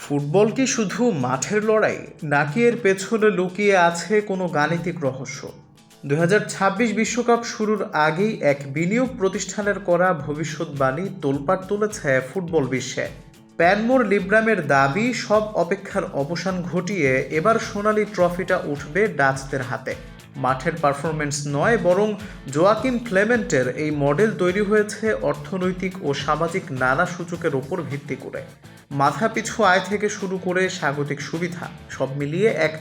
Football কি শুধু মাঠের লড়াই, নাকি এর পেছনে লুকিয়ে আছে কোনো গাণিতিক রহস্য? 2026 বিশ্বকাপ শুরুর আগেই এক বিনিয়োগ প্রতিষ্ঠানের করা ভবিষ্যৎবাণী তোলপাড় তুলেছে ফুটবল বিশ্বে। প্যানমোর লিব্রামের দাবি, সব অপেক্ষার অবসান ঘটিয়ে এবার সোনালি ট্রফিটা উঠবে ডাচদের হাতে। মাঠের পারফরমেন্স নয়, বরং জোয়াকিম ক্লেমেন্টের এই মডেল তৈরি হয়েছে অর্থনৈতিক ও সামাজিক নানা সূচকের ওপর ভিত্তি করে। মাথাপিছু আয় থেকে শুরু করে স্বাগতিক সুবিধা, সব মিলিয়ে এক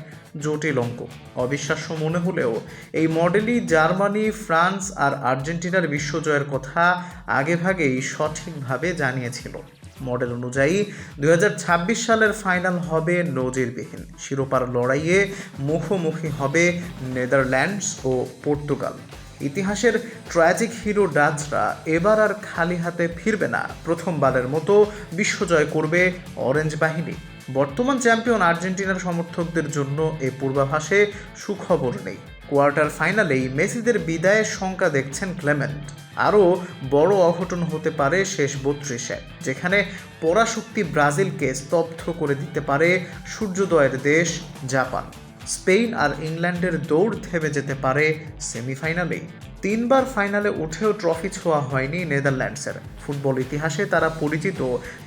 জটিল অঙ্ক। অবিশ্বাস্য মনে হলেও এই মডেলই জার্মানি, ফ্রান্স আর আর্জেন্টিনার বিশ্বজয়ের কথা আগেভাগেই সঠিকভাবে জানিয়েছিল। মডেল অনুযায়ী 2026 সালের ফাইনাল হবে নজিরবিহীন। শিরোপার লড়াইয়ে মুখোমুখি হবে নেদারল্যান্ডস ও পর্তুগাল। ইতিহাসের ট্র্যাজিক হিরো ডাচরা এবার আর খালি হাতে ফিরবে না। প্রথমবারের মতো বিশ্বজয় করবে অরেঞ্জ বাহিনী। বর্তমান চ্যাম্পিয়ন আর্জেন্টিনার সমর্থকদের জন্য এ পূর্বাভাসে সুখবর নেই। কোয়ার্টার ফাইনালেই মেসিদের বিদায়ের শঙ্কা দেখছেন ক্লেমেন্ট। আরও বড় অঘটন হতে পারে শেষ 32-এ, যেখানে পরাশক্তি ব্রাজিলকে স্তব্ধ করে দিতে পারে সূর্যোদয়ের দেশ জাপান। স্পেন আর ইংল্যান্ডের দৌড় থেমে যেতে পারে সেমিফাইনালেই। 3 বার ফাইনালে উঠেও ট্রফি ছোঁয়া হয়নি নেদারল্যান্ডসের। ফুটবল ইতিহাসে তারা পরিচিত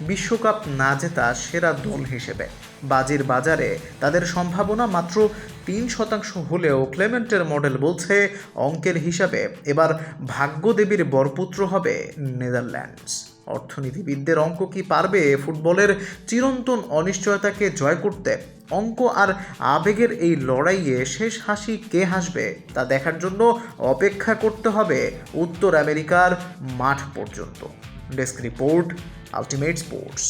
বিশ্বকাপ না জেতা সেরা দল হিসেবে। বাজির বাজারে তাদের সম্ভাবনা মাত্র 3% হলেও ক্লেমেন্টের মডেল বলছে অঙ্কের হিসাবে এবার ভাগ্যদেবীর বরপুত্র হবে নেদারল্যান্ডস। অর্থনীতিবিদদের অঙ্ক কি পারবে ফুটবলের চিরন্তন অনিশ্চয়তাকে জয় করতে? অঙ্ক আর আবেগের এই লড়াইয়ে শেষ হাসি কে হাসবে তা দেখার জন্য অপেক্ষা করতে হবে উত্তর আমেরিকার মাঠ পর্যন্ত। Desk report, ultimate sports.